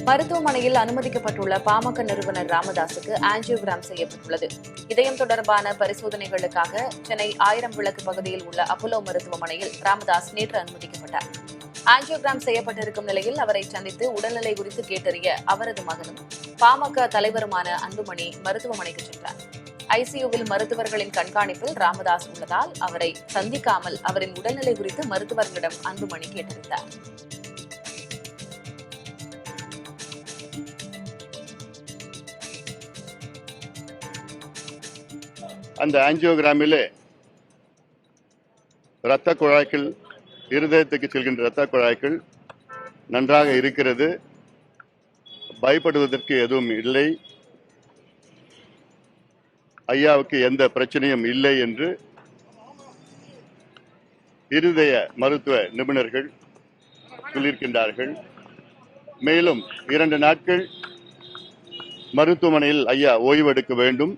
மருத்துவமனையில் அனுமதிக்கப்பட்டுள்ள பாமக நிறுவனர் ராமதாசுக்கு ஆஞ்சியோகிராம் செய்யப்பட்டுள்ளது. இதயம் தொடர்பான பரிசோதனைகளுக்காக சென்னை 1000 விளக்கு பகுதியில் உள்ள அப்போலோ மருத்துவமனையில் ராமதாஸ் நேற்று அனுமதிக்கப்பட்டார். ஆஞ்சியோகிராம் செய்யப்பட்டிருக்கும் நிலையில் அவரை சந்தித்து உடல்நிலை குறித்து கேட்டறிய அவரது மகனும் பாமக தலைவருமான அன்புமணி மருத்துவமனைக்கு சென்றார். ஐசியூவில் மருத்துவர்களின் கண்காணிப்பில் ராமதாஸ் உள்ளதால் அவரை சந்திக்காமல் அவரின் உடல்நிலை குறித்து மருத்துவர்களிடம் அன்புமணி கேட்டறிந்தார். அந்த ஆஞ்சியோகிராமிலே இரத்த குழாய்கள், இருதயத்துக்கு செல்கின்ற இரத்த குழாய்கள் நன்றாக இருக்கிறது, பயப்படுவதற்கு எதுவும் இல்லை, ஐயாவுக்கு எந்த பிரச்சனையும் இல்லை என்று இருதய மருத்துவ நிபுணர்கள் சொல்லியிருக்கின்றார்கள். மேலும் 2 நாட்கள் மருத்துவமனையில் ஐயா ஓய்வெடுக்க வேண்டும்,